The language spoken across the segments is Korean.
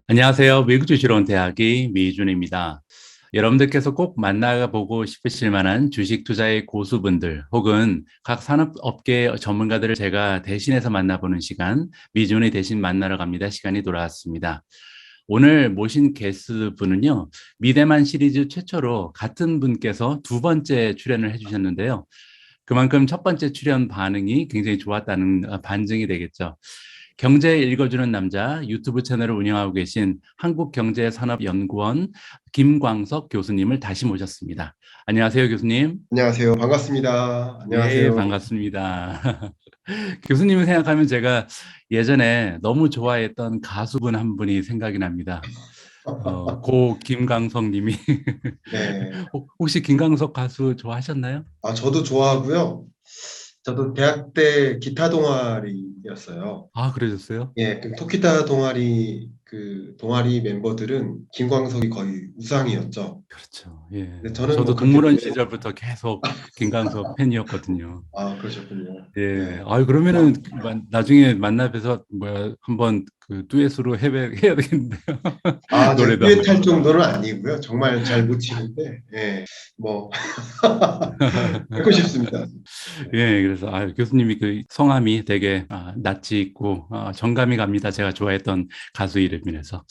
안녕하세요. 미국 주식으로 온 대학의 미준입니다. 여러분들께서 꼭 만나보고 싶으실 만한 주식 투자의 고수분들 혹은 각 산업업계 전문가들을 제가 대신해서 만나보는 시간, 미준이 대신 만나러 갑니다. 시간이 돌아왔습니다. 오늘 모신 게스트분은요, 미대만 시리즈 최초로 같은 분께서 두 번째 출연을 해주셨는데요. 그만큼 첫 번째 출연 반응이 굉장히 좋았다는 반증이 되겠죠. 경제 읽어주는 남자 유튜브 채널을 운영하고 계신 한국경제산업연구원 김광석 교수님을 다시 모셨습니다. 안녕하세요, 교수님. 안녕하세요. 반갑습니다. 네, 안녕하세요. 반갑습니다. 교수님을 생각하면 제가 예전에 너무 좋아했던 가수분 한 분이 생각이 납니다. 고 김광석 님이. 네. 혹시 김광석 가수 좋아하셨나요? 저도 좋아하고요. 저도 대학 때 기타 동아리였어요. 아, 그러셨어요? 예, 그 토키타 동아리 동아리 member들은 김광석이 거의 우상이었죠. 그렇죠. 예. 근데 저는 뭐 저도 그렇게 동물원 시절부터 계속 김광석 팬이었거든요. 그러셨군요. 예. 네. 아유, 그러면은 나중에 만나 뵈서 뭐야 한번 그 듀엣으로 해야 되겠는데요. 제가 노래도 한번. 듀엣할 정도는 아니고요. 정말 잘 못 치는데, 예, 뭐 듣고 싶습니다. 예, 그래서 교수님이 그 성함이 되게 낯이 있고 정감이 갑니다. 제가 좋아했던 가수 이름이라서.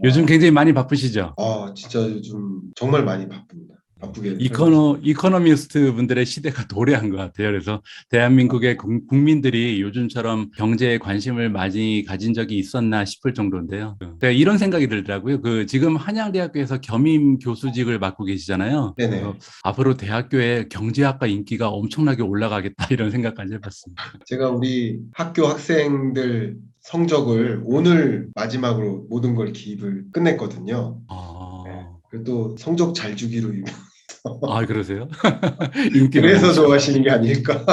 요즘 아, 굉장히 많이 바쁘시죠? 진짜 요즘 정말 많이 바쁩니다. 바쁘게 살고 있습니다. 이코노미스트 분들의 시대가 도래한 것 같아요. 그래서 대한민국의 국민들이 요즘처럼 경제에 관심을 많이 가진 적이 있었나 싶을 정도인데요. 제가 이런 생각이 들더라고요. 지금 한양대학교에서 겸임 교수직을 맡고 계시잖아요. 그래서 네네. 앞으로 대학교에 경제학과 인기가 엄청나게 올라가겠다 이런 생각까지 해봤습니다. 제가 우리 학교 학생들 성적을 오늘 마지막으로 모든 걸 기입을 끝냈거든요. 네. 아, 그리고 또 성적 잘 주기로 그러세요? 인기가 그래서 많죠. 좋아하시는 게 아닐까.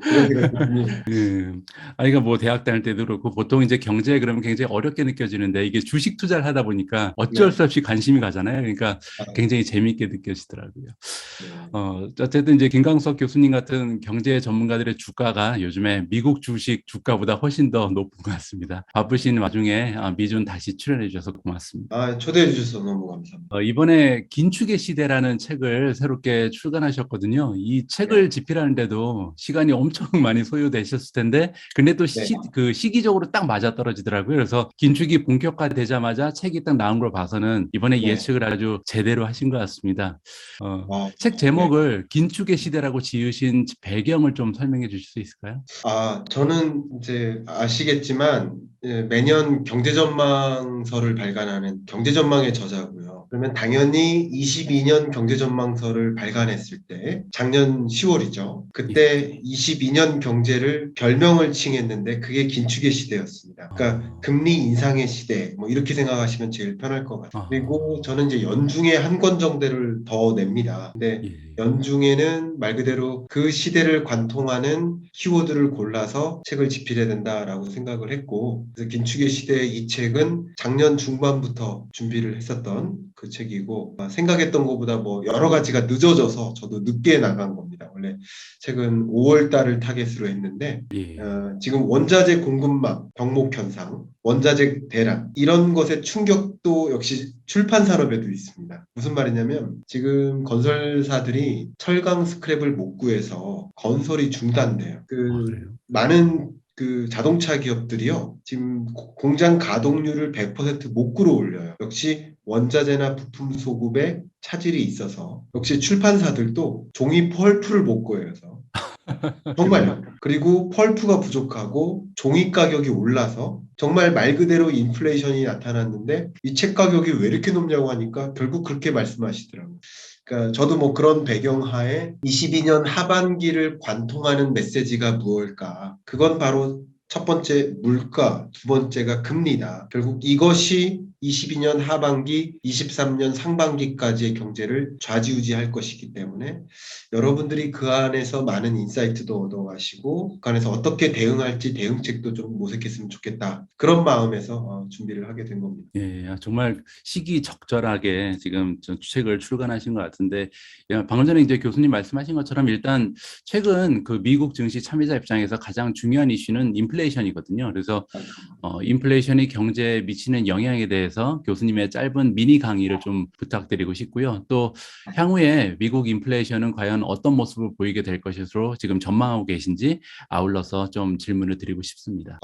그런 생각이 듭니다. 예. 그러니까 뭐 대학 다닐 때도 그렇고 보통 이제 경제 그러면 굉장히 어렵게 느껴지는데 이게 주식 투자를 하다 보니까 어쩔 네. 수 없이 관심이 가잖아요. 그러니까 굉장히 맞습니다. 재미있게 느껴지더라고요. 네. 어쨌든 이제 김광석 교수님 같은 경제 전문가들의 주가가 요즘에 미국 주식 주가보다 훨씬 더 높은 것 같습니다. 바쁘신 와중에 미준 다시 출연해 주셔서 고맙습니다. 초대해 주셔서 너무 감사합니다. 이번에 긴축의 시대라는 책을 새롭게 출간하셨거든요. 이 책을 네. 집필하는데도 시간이 엄청 많이 소요되셨을 텐데, 근데 또 네. 그 시기적으로 딱 맞아떨어지더라고요. 그래서 긴축이 본격화되자마자 책이 딱 나온 걸 봐서는 이번에 네. 예측을 아주 제대로 하신 것 같습니다. 책 네. 제목을 긴축의 시대라고 지으신 배경을 좀 설명해 주실 수 있을까요? 저는 이제 아시겠지만 매년 경제전망서를 발간하는 경제전망의 저자고요. 그러면 당연히 22년 경제전망서를 발간했을 때 작년 10월이죠. 예. 그때 22년 경제를 별명을 칭했는데 그게 긴축의 시대였습니다. 그러니까 어, 금리 인상의 시대 뭐 이렇게 생각하시면 제일 편할 것 같아요. 그리고 어, 저는 이제 연중에 한 권 정도를 더 냅니다. 근데 예. 예. 연중에는 말 그대로 그 시대를 관통하는 키워드를 골라서 책을 집필해야 된다라고 생각을 했고, 그래서 긴축의 시대 이 책은 작년 중반부터 준비를 했었던 그 책이고, 생각했던 것보다 뭐 여러 가지가 늦어져서 저도 늦게 나간 겁니다. 원래 책은 5월 달을 타겟으로 했는데, 예. 지금 원자재 공급망, 병목 현상, 원자재 대란 이런 것의 충격도 역시 출판 산업에도 있습니다. 무슨 말이냐면 지금 건설사들이 철강 스크랩을 못 구해서 건설이 중단돼요. 그래요? 많은 자동차 기업들이요. 지금 공장 가동률을 100%못 끌어올려요. 역시 원자재나 부품 소급에 차질이 있어서 역시 출판사들도 종이 펄프를 못 구해서 그래요? 정말요. 그리고 펄프가 부족하고 종이 가격이 올라서 정말 말 그대로 인플레이션이 나타났는데 이 책 가격이 왜 이렇게 높냐고 하니까 결국 그렇게 말씀하시더라고요. 그러니까 저도 뭐 그런 배경하에 22년 하반기를 관통하는 메시지가 무엇일까? 그건 바로 첫 번째 물가, 두 번째가 금리다. 결국 이것이 22년 하반기, 23년 상반기까지의 경제를 좌지우지할 것이기 때문에 여러분들이 그 안에서 많은 인사이트도 얻어가시고 그 안에서 어떻게 대응할지 대응책도 좀 모색했으면 좋겠다. 그런 마음에서 준비를 하게 된 겁니다. 예, 정말 시기적절하게 지금 책을 출간하신 것 같은데, 방금 전에 이제 교수님 말씀하신 것처럼 일단 최근 그 미국 증시 참여자 입장에서 가장 중요한 이슈는 인플레이션이거든요. 그래서 인플레이션이 경제에 미치는 영향에 대해서 교수님의 짧은 미니 강의를 좀 부탁드리고 싶고요. 또 향후에 미국 인플레이션은 과연 어떤 모습을 보이게 될 것으로 지금 전망하고 계신지 아울러서 좀 질문을 드리고 싶습니다.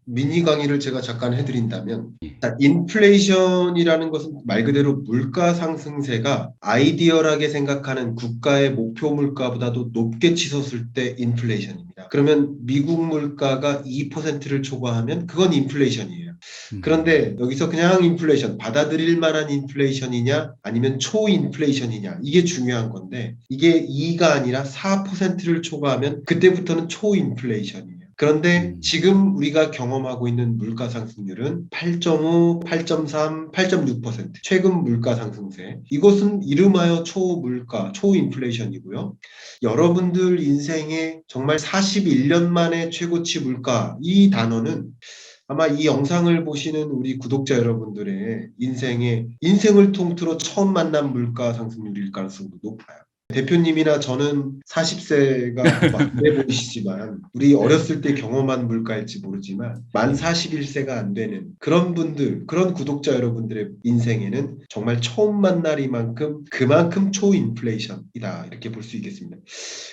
미니 강의를 제가 잠깐 해드린다면, 예. 자, 인플레이션이라는 것은 말 그대로 물가 상승세가 아이디얼하게 생각하는 국가의 목표 물가보다도 높게 치솟을 때 인플레이션입니다. 그러면 미국 물가가 2%를 초과하면 그건 인플레이션이에요. 그런데 여기서 그냥 인플레이션, 받아들일 만한 인플레이션이냐 아니면 초인플레이션이냐, 이게 중요한 건데, 이게 2가 아니라 4%를 초과하면 그때부터는 초인플레이션이에요. 그런데 지금 우리가 경험하고 있는 물가 상승률은 8.5, 8.3, 8.6%. 최근 물가 상승세. 이것은 이름하여 초물가, 초인플레이션이고요. 여러분들 인생에 정말 41년 만에 최고치 물가, 이 단어는 아마 이 영상을 보시는 우리 구독자 여러분들의 인생을 통틀어 처음 만난 물가 상승률일 가능성도 높아요. 대표님이나 저는 40세가 막 그래 보이시지만 우리 어렸을 때 경험한 물가일지 모르지만 만 41세가 안 되는 그런 분들, 그런 구독자 여러분들의 인생에는 정말 처음 만날 이만큼 그만큼 초인플레이션이다, 이렇게 볼 수 있겠습니다.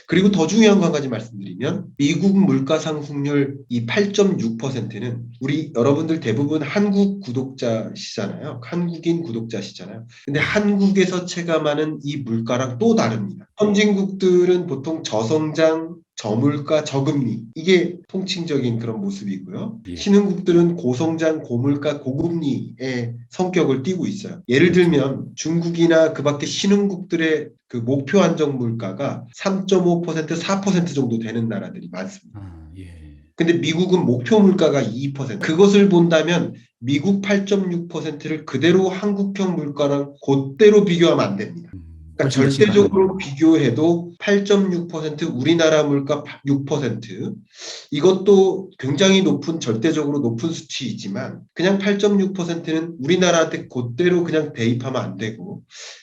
그리고 더 중요한 거 한 가지 말씀드리면, 미국 물가 상승률 이 8.6%는 우리 여러분들 대부분 한국 구독자시잖아요. 한국인 구독자시잖아요. 근데 한국에서 체감하는 이 물가랑 또 다릅니다. 선진국들은 보통 저성장, 저물가, 저금리, 이게 통칭적인 그런 모습이고요. 예. 신흥국들은 고성장, 고물가, 고금리의 성격을 띠고 있어요. 예를 들면 중국이나 그 밖에 신흥국들의 그 목표 안정 물가가 3.5%, 4% 정도 되는 나라들이 많습니다. 예. 근데 미국은 목표 물가가 2%. 그것을 본다면 미국 8.6%를 그대로 한국형 물가랑 그대로 비교하면 안 됩니다. 그러니까 훨씬 더 심각한 절대적으로 비교해도 8.6% 우리나라 물가 6%, 이것도 굉장히 높은, 절대적으로 높은 수치이지만 그냥 8.6%는 우리나라한테 그대로 그냥 대입하면 안 되고,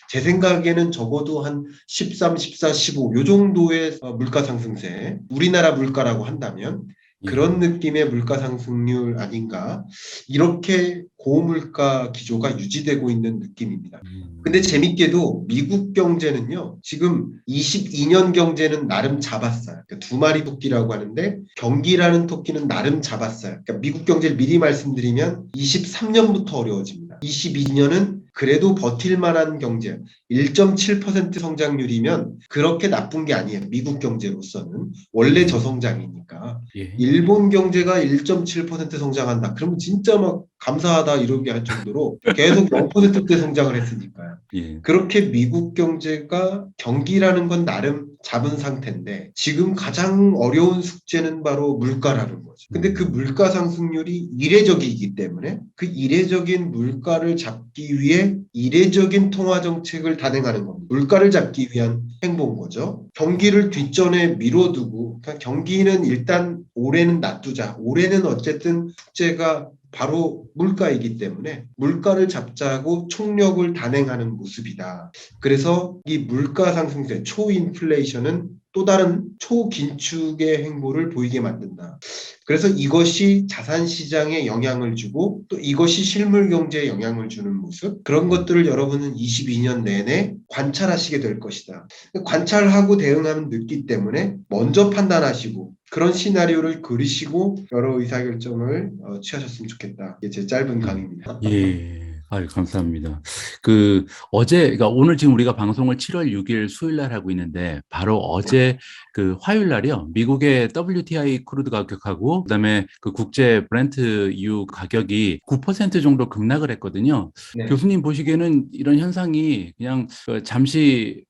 제 생각에는 적어도 한 13, 14, 15 요 정도의 물가 상승세, 우리나라 물가라고 한다면 그런 느낌의 물가 상승률 아닌가, 이렇게 고물가 기조가 유지되고 있는 느낌입니다. 근데 재밌게도 미국 경제는요, 지금 22년 경제는 나름 잡았어요. 그러니까 두 마리 토끼라고 하는데 경기라는 토끼는 나름 잡았어요. 그러니까 미국 경제를 미리 말씀드리면 23년부터 어려워집니다. 22년은 그래도 버틸 만한 경제, 1.7% 성장률이면 그렇게 나쁜 게 아니에요. 미국 경제로서는 원래 저성장이니까. 예. 일본 경제가 1.7% 성장한다, 그러면 진짜 막 감사하다 이러게 할 정도로 계속 0%대 성장을 했으니까요. 예. 그렇게 미국 경제가 경기라는 건 나름 잡은 상태인데 지금 가장 어려운 숙제는 바로 물가라는 거죠. 근데 그 물가 상승률이 이례적이기 때문에 그 이례적인 물가를 잡기 위해 이례적인 통화 정책을 단행하는 겁니다. 물가를 잡기 위한 행보인 거죠. 경기를 뒷전에 밀어두고, 그러니까 경기는 일단 올해는 놔두자. 올해는 어쨌든 숙제가 바로 물가이기 때문에 물가를 잡자고 총력을 단행하는 모습이다. 그래서 이 물가 상승세, 초인플레이션은 또 다른 초긴축의 행보를 보이게 만든다. 그래서 이것이 자산시장에 영향을 주고 또 이것이 실물경제에 영향을 주는 모습, 그런 것들을 여러분은 22년 내내 관찰하시게 될 것이다. 관찰하고 대응하면 늦기 때문에 먼저 판단하시고 그런 시나리오를 그리시고 여러 의사결정을 취하셨으면 좋겠다. 이게 제 짧은 강의입니다. 예. 아유, 감사합니다. 그러니까 오늘 지금 우리가 방송을 7월 6일 수요일 날 하고 있는데, 바로 어제 그 화요일 날이요. 미국의 WTI 크루드 가격하고, 그다음에 그 국제 브렌트 유 가격이 9% 정도 급락을 했거든요. 네. 교수님 보시기에는 이런 현상이 그냥 잠시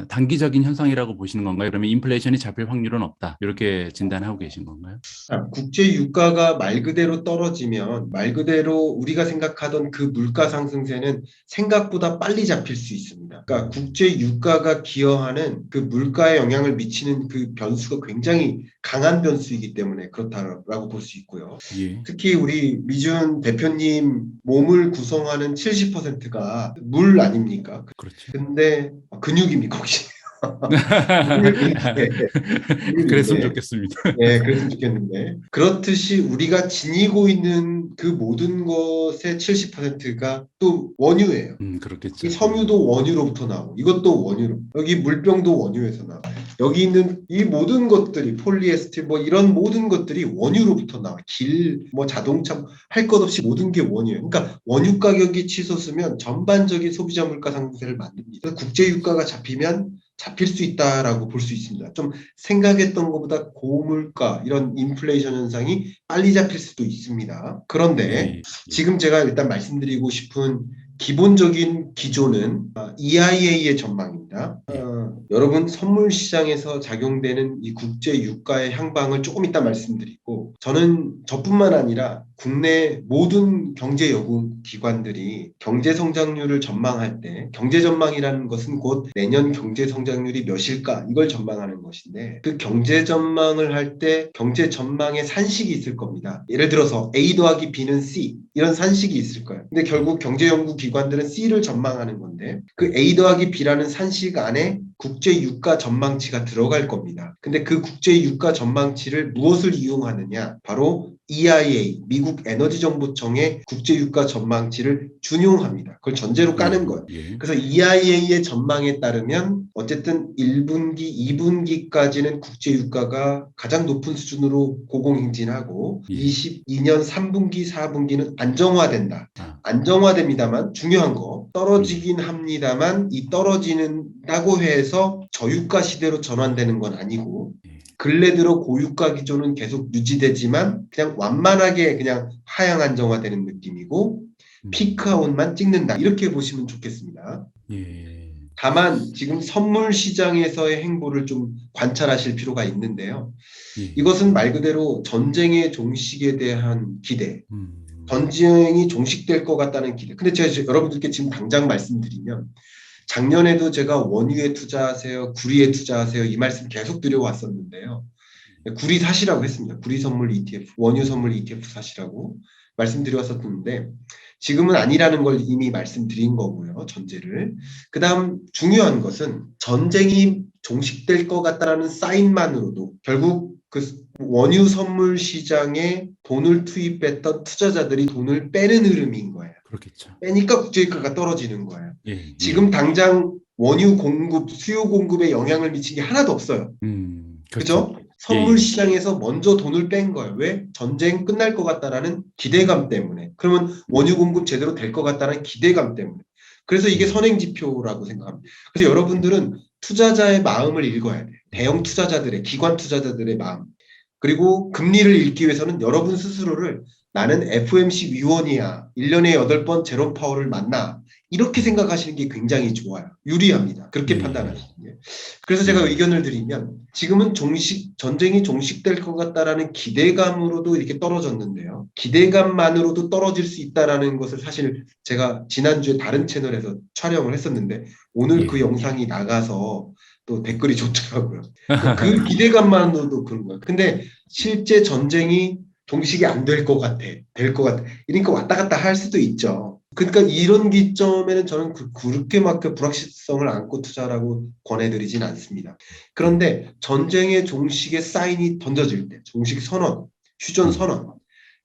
단기적인 현상이라고 보시는 건가요? 그러면 인플레이션이 잡힐 확률은 없다. 이렇게 진단하고 계신 건가요? 국제 유가가 말 그대로 떨어지면 말 그대로 우리가 생각하던 그 물가 상승세는 생각보다 빨리 잡힐 수 있습니다. 그러니까 국제 유가가 기여하는 그 물가에 영향을 미치는 그 변수가 굉장히 강한 변수이기 때문에 그렇다라고 볼 수 있고요. 예, 특히 우리 미준 대표님 몸을 구성하는 70%가 물 아닙니까? 그렇죠. 근데 근육입니까 혹시? 물인데, 그랬으면 물인데 좋겠습니다. 네, 그랬으면 좋겠는데. 그렇듯이 우리가 지니고 있는 그 모든 것의 70%가 또 원유예요. 이 그렇겠죠. 섬유도 원유로부터 나오고, 이것도 원유로. 여기 물병도 원유에서 나와요. 여기 있는 이 모든 것들이 폴리에스테 뭐 이런 모든 것들이 원유로부터 나와요. 뭐 자동차 할 것 없이 모든 게 원유예요. 그러니까 원유 가격이 치솟으면 전반적인 소비자 물가 상승세를 만듭니다. 그래서 국제 유가가 잡히면 잡힐 수 있다라고 볼 수 있습니다. 좀 생각했던 것보다 고물가 이런 인플레이션 현상이 빨리 잡힐 수도 있습니다. 예, 그런데 예, 예. 지금 제가 일단 말씀드리고 싶은 기본적인 기조는 EIA의 전망입니다. 예. 여러분 선물 시장에서 작용되는 이 국제 유가의 향방을 조금 이따 말씀드리고 저는 저뿐만 아니라 국내 모든 경제 연구 기관들이 경제 성장률을 전망할 때 경제 전망이라는 것은 곧 내년 경제 성장률이 몇일까 이걸 전망하는 것인데 그 경제 전망을 할 때 경제 전망의 산식이 있을 겁니다. 예를 들어서 A 더하기 B는 C 이런 산식이 있을 거예요. 근데 결국 경제 연구 기관들은 C를 전망하는 건데 그 A 더하기 B라는 산식 안에 국제 유가 전망치가 들어갈 겁니다. 근데 그 국제 유가 전망치를 무엇을 이용하느냐? 바로 EIA, 미국 에너지정보청의 국제유가 전망치를 준용합니다. 그걸 전제로 까는 예, 거예요. 예, 그래서 EIA의 전망에 따르면 어쨌든 1분기, 2분기까지는 국제유가가 가장 높은 수준으로 고공행진하고 예. 22년 3분기, 4분기는 안정화된다. 아, 안정화됩니다만 중요한 거 예, 떨어지긴 합니다만 이 떨어지는다고 해서 저유가 시대로 전환되는 건 아니고 예. 근래 들어 고유가 기조는 계속 유지되지만 그냥 완만하게 그냥 하향 안정화되는 느낌이고 피크아웃만 찍는다. 이렇게 보시면 좋겠습니다. 예, 다만 지금 선물 시장에서의 행보를 좀 관찰하실 필요가 있는데요. 예. 이것은 말 그대로 전쟁의 종식에 대한 기대, 음, 전쟁이 종식될 것 같다는 기대. 근데 제가 여러분들께 지금 당장 말씀드리면 작년에도 제가 원유에 투자하세요, 구리에 투자하세요 이 말씀 계속 드려왔었는데요. 구리 사시라고 했습니다. 구리 선물 ETF, 원유 선물 ETF 사시라고 말씀드렸었는데 지금은 아니라는 걸 이미 말씀드린 거고요. 전제를. 그다음 중요한 것은 전쟁이 종식될 것 같다라는 사인만으로도 결국 그 원유 선물 시장에 돈을 투입했던 투자자들이 돈을 빼는 흐름인 거예요. 그렇겠죠. 빼니까 국제유가가 떨어지는 거예요. 예, 예. 지금 당장 원유 공급, 수요 공급에 영향을 미친 게 하나도 없어요. 그렇죠. 그죠? 예, 선물 예. 시장에서 먼저 돈을 뺀 거예요. 왜? 전쟁 끝날 것 같다라는 기대감 때문에. 그러면 원유 공급 제대로 될 것 같다는 기대감 때문에. 그래서 이게 음, 선행지표라고 생각합니다. 그래서 여러분들은 투자자의 마음을 읽어야 돼요. 음, 대형 투자자들의, 기관 투자자들의 마음. 그리고 금리를 읽기 위해서는 여러분 스스로를 나는 FOMC 위원이야. 1년에 8번 제롬 파월을 만나. 이렇게 음. 생각하시는 게 굉장히 좋아요. 유리합니다. 그렇게 예, 판단하시는 게. 그래서 제가 예, 의견을 드리면 지금은 전쟁이 종식될 것 같다라는 기대감으로도 이렇게 떨어졌는데요. 기대감만으로도 떨어질 수 있다라는 것을 사실 제가 지난주에 다른 채널에서 촬영을 했었는데 오늘 그 예. 영상이 나가서 또 예. 댓글이 좋더라고요. 그 기대감만으로도 그런 거예요. 근데 실제 전쟁이 종식이 안 될 것 같아. 될 것 같아. 이러니까 왔다 갔다 할 수도 있죠. 그러니까 이런 기점에는 저는 그렇게 막 그 불확실성을 안고 투자라고 권해드리진 않습니다. 예. 그런데 전쟁의 종식의 사인이 던져질 때, 종식 선언, 휴전 음, 선언,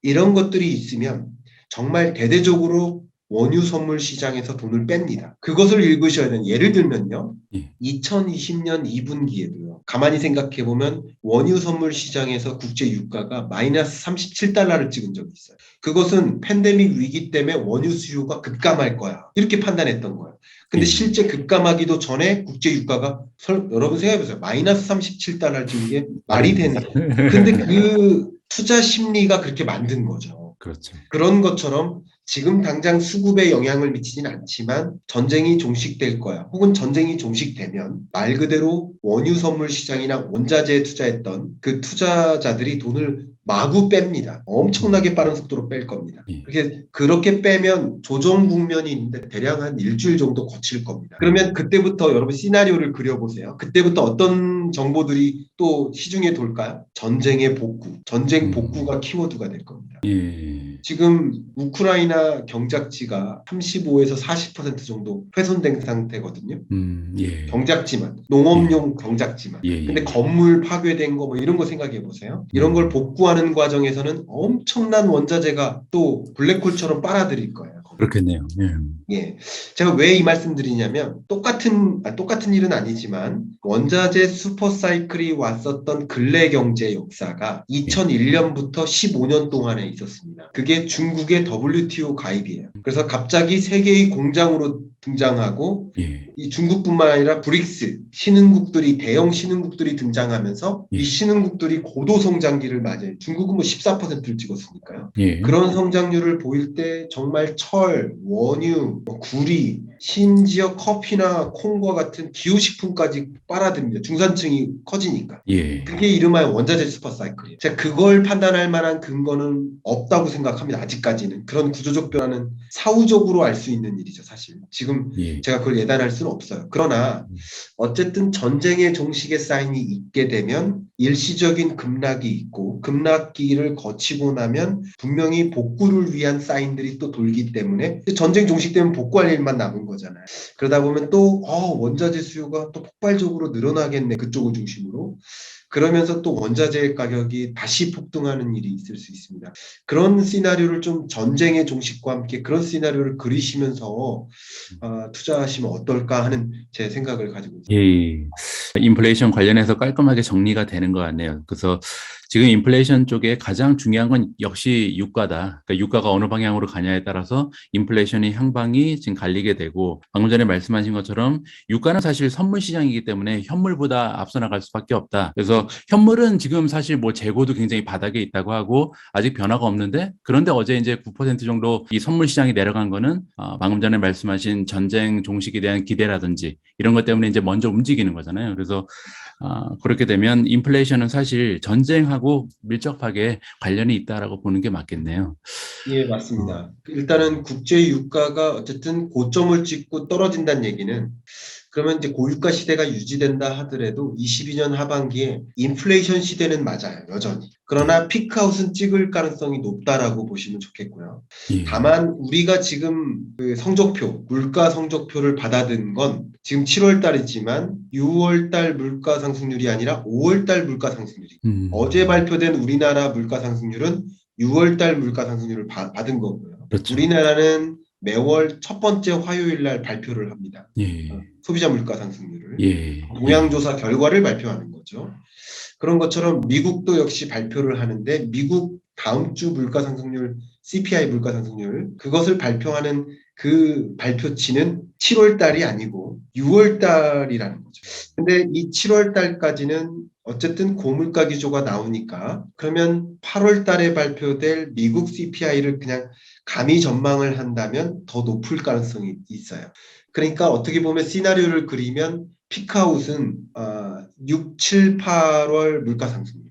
이런 것들이 있으면 정말 대대적으로 원유 선물 시장에서 돈을 뺍니다. 그것을 읽으셔야 되는 예를 들면요. 예. 2020년 2분기에도요. 가만히 생각해 보면 원유 선물 시장에서 국제 유가가 마이너스 37달러를 찍은 적이 있어요. 그것은 팬데믹 위기 때문에 원유 수요가 급감할 거야. 이렇게 판단했던 거예요. 근데 예. 실제 급감하기도 전에 국제 유가가 여러분 생각해 보세요. 마이너스 37달러를 찍은 게 말이 되네. 근데 그 투자 심리가 그렇게 만든 거죠. 그렇죠. 그런 것처럼 지금 당장 수급에 영향을 미치진 않지만 전쟁이 종식될 거야. 혹은 전쟁이 종식되면 말 그대로 원유 선물 시장이나 원자재에 투자했던 그 투자자들이 돈을 마구 뺍니다. 엄청나게 빠른 속도로 뺄 겁니다. 예. 그렇게 빼면 조정 국면이 있는데 대략 한 일주일 정도 거칠 겁니다. 그러면 그때부터 여러분 시나리오를 그려보세요. 그때부터 어떤 정보들이 또 시중에 돌까요? 전쟁의 복구, 전쟁 복구가 키워드가 될 겁니다. 예. 지금 우크라이나 경작지가 35에서 40% 정도 훼손된 상태거든요. 예. 경작지만, 농업용 경작지만. 예. 근데 건물 파괴된 거 뭐 이런 거 생각해 보세요. 이런 걸 복구하는 과정에서는 엄청난 원자재가 또 블랙홀처럼 빨아들일 거예요. 그렇겠네요. 예. 예. 제가 왜 이 말씀 드리냐면, 똑같은 일은 아니지만, 원자재 슈퍼사이클이 왔었던 근래 경제 역사가 2001년부터 15년 동안에 있었습니다. 그게 중국의 WTO 가입이에요. 그래서 갑자기 세계의 공장으로 등장하고, 예. 이 중국뿐만 아니라 브릭스, 신흥국들이, 대형 신흥국들이 등장하면서 예. 이 신흥국들이 고도 성장기를 맞아요. 중국은 뭐 14%를 찍었으니까요. 예. 그런 성장률을 보일 때 정말 철, 원유, 구리, 심지어 커피나 콩과 같은 기후식품까지 빨아들입니다. 중산층이 커지니까. 예. 그게 이름하여 원자재 슈퍼사이클이에요. 제가 그걸 판단할 만한 근거는 없다고 생각합니다. 아직까지는. 그런 구조적 변화는 사후적으로 알 수 있는 일이죠, 사실. 지금 예. 제가 그걸 예단할 수는 없어요. 그러나 어쨌든 전쟁의 종식의 사인이 있게 되면 일시적인 급락이 있고 급락기를 거치고 나면 분명히 복구를 위한 사인들이 또 돌기 때문에 전쟁 종식되면 복구할 일만 남은 거잖아요. 그러다 보면 또 원자재 수요가 또 폭발적으로 늘어나겠네. 그쪽을 중심으로. 그러면서 또 원자재 가격이 다시 폭등하는 일이 있을 수 있습니다. 그런 시나리오를 좀 전쟁의 종식과 함께 그런 시나리오를 그리시면서 투자하시면 어떨까 하는 제 생각을 가지고 있습니다. 예. 인플레이션 관련해서 깔끔하게 정리가 되는 것 같네요. 그래서 지금 인플레이션 쪽에 가장 중요한 건 역시 유가다. 그러니까 유가가 어느 방향으로 가냐에 따라서 인플레이션의 향방이 지금 갈리게 되고, 방금 전에 말씀하신 것처럼 유가는 사실 선물 시장이기 때문에 현물보다 앞서 나갈 수밖에 없다. 그래서 현물은 지금 사실 뭐 재고도 굉장히 바닥에 있다고 하고 아직 변화가 없는데, 그런데 어제 이제 9% 정도 이 선물 시장이 내려간 거는 방금 전에 말씀하신 전쟁 종식에 대한 기대라든지 이런 것 때문에 이제 먼저 움직이는 거잖아요. 그래서 그렇게 되면 인플레이션은 사실 전쟁하고 밀접하게 관련이 있다라고 보는 게 맞겠네요. 예, 맞습니다. 일단은 국제 유가가 어쨌든 고점을 찍고 떨어진다는 얘기는 그러면 이제 고유가 시대가 유지된다 하더라도 22년 하반기에 인플레이션 시대는 맞아요, 여전히. 그러나 피크아웃은 찍을 가능성이 높다라고 보시면 좋겠고요. 예. 다만 우리가 지금 그 성적표, 물가 성적표를 받아든 건 지금 7월 달이지만 6월 달 물가 상승률이 아니라 5월 달 물가 상승률이. 어제 발표된 우리나라 물가 상승률은 6월 달 물가 상승률을 받은 거고요. 그렇죠. 우리나라는 매월 첫 번째 화요일 날 발표를 합니다. 예. 소비자 물가 상승률을. 예. 동향조사 결과를 발표하는 거죠. 그런 것처럼 미국도 역시 발표를 하는데 미국 다음 주 물가 상승률, CPI 물가 상승률 그것을 발표하는 그 발표치는 7월 달이 아니고 6월 달이라는 거죠. 근데 이 7월 달까지는 어쨌든 고물가 기조가 나오니까 그러면 8월 달에 발표될 미국 CPI를 그냥 감히 전망을 한다면 더 높을 가능성이 있어요. 그러니까 어떻게 보면 시나리오를 그리면 피크아웃은 6, 7, 8월 물가 상승률.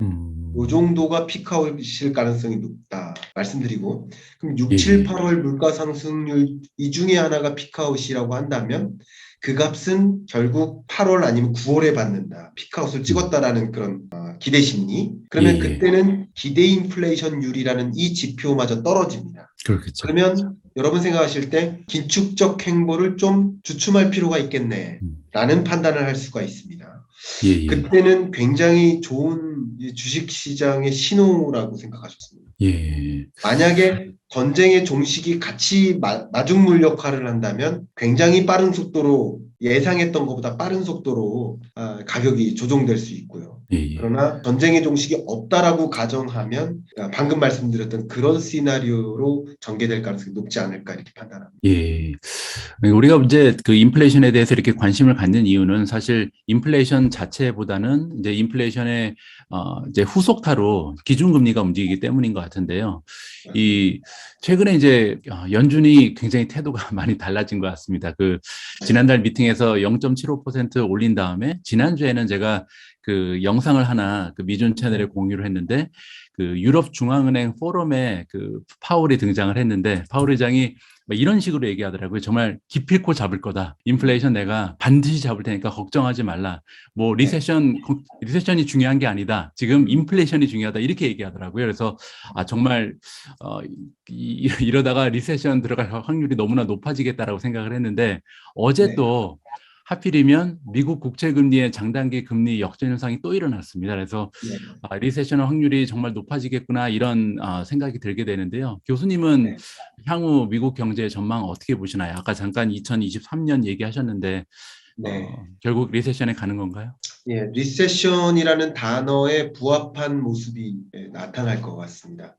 이 정도가 피크아웃일 가능성이 높다 말씀드리고 그럼 6, 7, 8월 물가 상승률 이 중에 하나가 피크아웃이라고 한다면 그 값은 결국 8월 아니면 9월에 받는다. 피크아웃을 찍었다라는 그런 기대 심리. 그러면 그때는 기대 인플레이션율이라는 이 지표마저 떨어집니다. 그렇겠죠. 그러면 여러분 생각하실 때 긴축적 행보를 좀 주춤할 필요가 있겠네 라는 판단을 할 수가 있습니다. 예. 그때는 굉장히 좋은 주식시장의 신호라고 생각하셨습니다. 예. 만약에 전쟁의 종식이 같이 마중물 역할을 한다면 굉장히 빠른 속도로 예상했던 것보다 빠른 속도로 가격이 조정될 수 있고요. 예, 예. 그러나 전쟁의 종식이 없다라고 가정하면 방금 말씀드렸던 그런 시나리오로 전개될 가능성이 높지 않을까 이렇게 판단합니다. 예. 우리가 이제 그 인플레이션에 대해서 이렇게 관심을 갖는 이유는 사실 인플레이션 자체보다는 이제 인플레이션의 이제 후속타로 기준금리가 움직이기 때문인 것 같은데요. 이 최근에 이제 연준이 굉장히 태도가 많이 달라진 것 같습니다. 그 지난달 미팅에서 0.75% 올린 다음에 지난주에는 제가 그 영상을 하나 그 미준 채널에 공유를 했는데 그 유럽 중앙은행 포럼에 그 파월이 등장을 했는데 파월 의장이 막 이런 식으로 얘기하더라고요. 정말 기필코 잡을 거다. 인플레이션 내가 반드시 잡을 테니까 걱정하지 말라. 뭐 리세션이 중요한 게 아니다. 지금 인플레이션이 중요하다. 이렇게 얘기하더라고요. 그래서 정말 이러다가 리세션 들어갈 확률이 너무나 높아지겠다라고 생각을 했는데 어제 네. 또 하필이면 미국 국채금리의 장단기 금리 역전 현상이 또 일어났습니다. 그래서 네. 리세션 확률이 정말 높아지겠구나 이런 생각이 들게 되는데요. 교수님은 네. 향후 미국 경제 전망 어떻게 보시나요? 아까 잠깐 2023년 얘기하셨는데 네. 결국 리세션에 가는 건가요? 예, 리세션이라는 단어에 부합한 모습이 나타날 것 같습니다.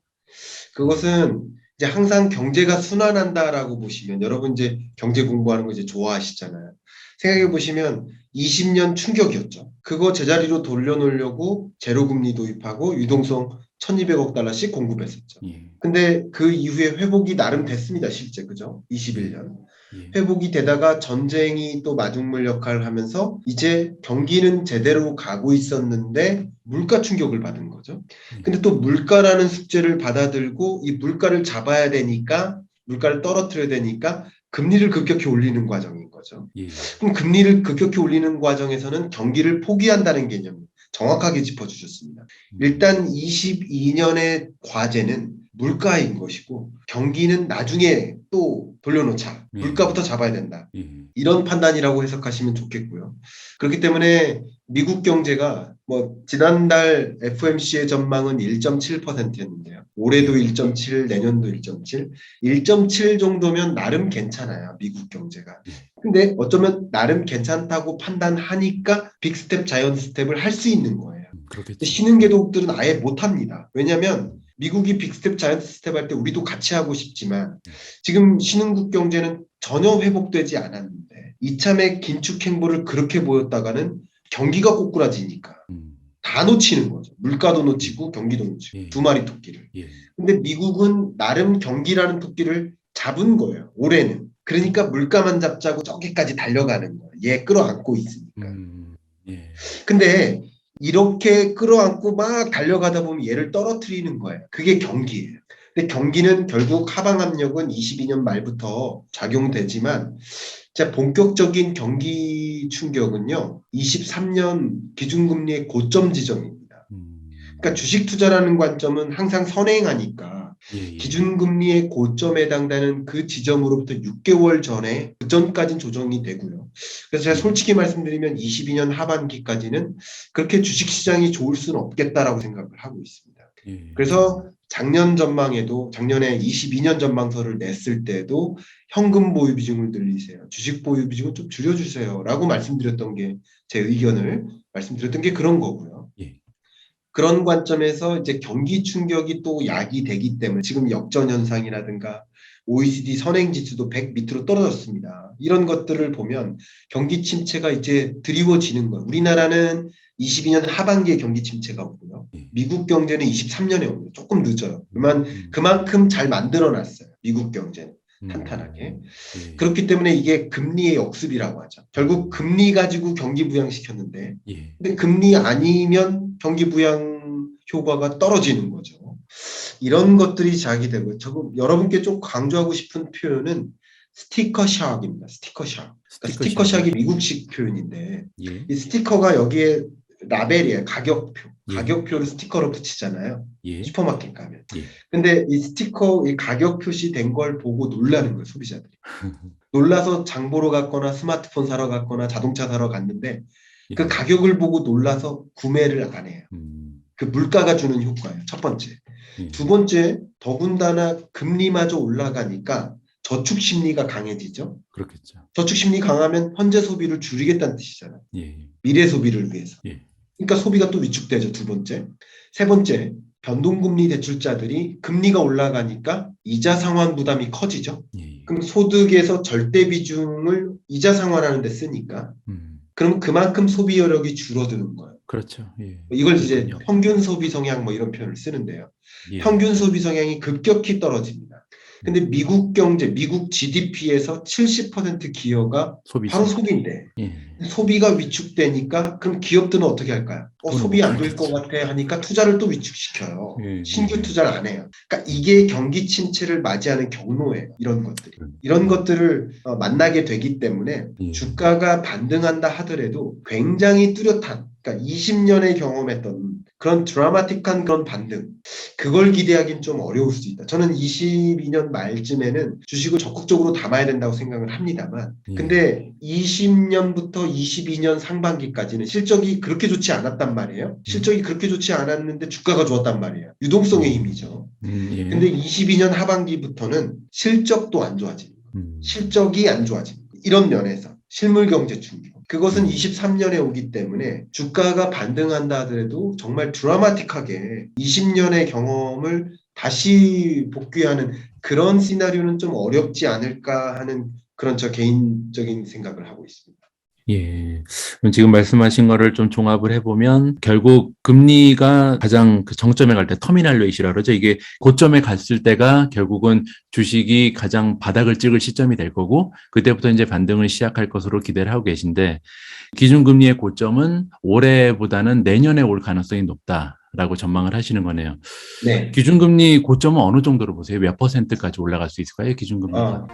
그것은 이제 항상 경제가 순환한다라고 보시면 여러분 이제 경제 공부하는 거 이제 좋아하시잖아요. 생각해 보시면 20년 충격이었죠. 그거 제자리로 돌려놓으려고 제로금리 도입하고 유동성 1200억 달러씩 공급했었죠. 예, 근데 그 이후에 회복이 나름 됐습니다. 실제 그죠? 예, 21년. 예, 회복이 되다가 전쟁이 또 마중물 역할을 하면서 이제 경기는 제대로 가고 있었는데 물가 충격을 받은 거죠. 예, 근데 또 물가라는 숙제를 받아들고 이 물가를 잡아야 되니까 물가를 떨어뜨려야 되니까 금리를 급격히 올리는 과정인 거죠. 예, 그럼 금리를 급격히 올리는 과정에서는 경기를 포기한다는 개념 정확하게 짚어주셨습니다. 음, 일단 22년의 과제는 물가인 것이고 경기는 나중에 또 돌려놓자. 예, 물가부터 잡아야 된다. 예, 이런 판단이라고 해석하시면 좋겠고요. 그렇기 때문에 미국 경제가 뭐 지난달 FOMC의 전망은 1.7%였는데요. 올해도 예, 1.7, 내년도 1.7, 1.7 정도면 나름 괜찮아요. 미국 경제가. 예, 근데 어쩌면 나름 괜찮다고 판단하니까 빅스텝, 자이언트 스텝을 할 수 있는 거예요. 그렇겠죠. 신흥 개도국들은 아예 못합니다. 왜냐하면 미국이 빅스텝, 자이언트 스텝 할 때 우리도 같이 하고 싶지만 예, 지금 신흥국 경제는 전혀 회복되지 않았는데 이참에 긴축 행보를 그렇게 보였다가는 경기가 꼬꾸라지니까 음, 다 놓치는 거죠. 물가도 예, 놓치고 경기도 놓치고 예, 두 마리 토끼를. 예, 근데 미국은 나름 경기라는 토끼를 잡은 거예요. 올해는. 그러니까 물가만 잡자고 저기까지 달려가는 거예요. 얘 끌어안고 있으니까. 예, 근데 이렇게 끌어안고 막 달려가다 보면 얘를 떨어뜨리는 거예요. 그게 경기예요. 근데 경기는 결국 하방 압력은 22년 말부터 작용되지만 자, 본격적인 경기 충격은요. 23년 기준금리의 고점 지점입니다. 그러니까 주식 투자라는 관점은 항상 선행하니까 예, 예, 기준금리의 고점에 해당되는 그 지점으로부터 6개월 전에 그 전까지는 조정이 되고요. 그래서 제가 예, 솔직히 말씀드리면 22년 하반기까지는 그렇게 주식시장이 좋을 수는 없겠다라고 생각을 하고 있습니다. 예, 그래서 작년 전망에도 작년에 22년 전망서를 냈을 때도 현금 보유 비중을 늘리세요. 주식 보유 비중을 좀 줄여주세요. 라고 말씀드렸던 게 제 의견을 말씀드렸던 게 그런 거고요. 예, 그런 관점에서 이제 경기 충격이 또 야기되기 때문에 지금 역전 현상이라든가 OECD 선행 지수도 100 밑으로 떨어졌습니다. 이런 것들을 보면 경기 침체가 이제 드리워지는 거예요. 우리나라는 22년 하반기에 경기 침체가 오고요. 예, 미국 경제는 23년에 옵니다. 조금 늦어요. 음, 그만큼 잘 만들어놨어요. 미국 경제는. 탄탄하게. 음, 예, 그렇기 때문에 이게 금리의 역습이라고 하죠. 결국 음, 금리 가지고 경기 부양시켰는데 예, 근데 금리 아니면 경기 부양 효과가 떨어지는 거죠. 이런 것들이 자기되고 여러분께 좀 강조하고 싶은 표현은 스티커 샥입니다. 스티커 샥. 그러니까 스티커 스티커 샥이요? 샥이 미국식 표현인데 예, 이 스티커가 여기에 라벨이에요. 가격표. 예, 가격표를 스티커로 붙이잖아요. 예, 슈퍼마켓 가면. 예, 근데 이 스티커, 이 가격 표시된 걸 보고 놀라는 거예요. 소비자들이. 놀라서 장 보러 갔거나 스마트폰 사러 갔거나 자동차 사러 갔는데 그 예, 가격을 보고 놀라서 구매를 안 해요. 음, 그 물가가 주는 효과예요. 첫 번째. 예. 두 번째, 더군다나 금리마저 올라가니까 저축 심리가 강해지죠. 그렇겠죠. 저축 심리 강하면 현재 소비를 줄이겠다는 뜻이잖아요. 예. 미래 소비를 위해서. 예. 그러니까 소비가 또 위축되죠. 두 번째. 세 번째, 변동금리 대출자들이 금리가 올라가니까 이자 상환 부담이 커지죠. 예. 그럼 소득에서 절대 비중을 이자 상환하는 데 쓰니까 그럼 그만큼 소비 여력이 줄어드는 거예요. 그렇죠. 예. 이걸 이제 그렇군요. 평균 소비 성향 뭐 이런 표현을 쓰는데요. 예. 평균 소비 성향이 급격히 떨어집니다. 근데 미국 경제, 미국 GDP에서 70% 기여가 소비죠. 바로 소비인데 예. 소비가 위축되니까 그럼 기업들은 어떻게 할까요? 돈을 소비 못 안 될 것 벌겠죠. 같아 하니까 투자를 또 위축시켜요. 예. 신규 투자를 안 해요. 그러니까 이게 경기 침체를 맞이하는 경로예요. 이런 것들이. 이런 것들을 만나게 되기 때문에 예. 주가가 반등한다 하더라도 굉장히 뚜렷한, 그러니까 20년에 경험했던 그런 드라마틱한 그런 반등, 그걸 기대하기는 좀 어려울 수도 있다. 저는 22년 말쯤에는 주식을 적극적으로 담아야 된다고 생각을 합니다만, 예. 근데 20년부터 22년 상반기까지는 실적이 그렇게 좋지 않았단 말이에요. 실적이 그렇게 좋지 않았는데 주가가 좋았단 말이에요. 유동성의 힘이죠. 예. 근데 22년 하반기부터는 실적도 안 좋아집니다. 실적이 안 좋아집니다. 이런 면에서 실물 경제 충격. 그것은 23년에 오기 때문에 주가가 반등한다 하더라도 정말 드라마틱하게 20년의 경험을 다시 복귀하는 그런 시나리오는 좀 어렵지 않을까 하는 그런 저 개인적인 생각을 하고 있습니다. 예. 그럼 지금 말씀하신 거를 좀 종합을 해보면 결국 금리가 가장 그 정점에 갈 때 터미널 레이시라고 그러죠. 이게 고점에 갔을 때가 결국은 주식이 가장 바닥을 찍을 시점이 될 거고 그때부터 이제 반등을 시작할 것으로 기대를 하고 계신데 기준금리의 고점은 올해보다는 내년에 올 가능성이 높다라고 전망을 하시는 거네요. 네. 기준금리 고점은 어느 정도로 보세요? 몇 %까지 올라갈 수 있을까요? 기준금리가?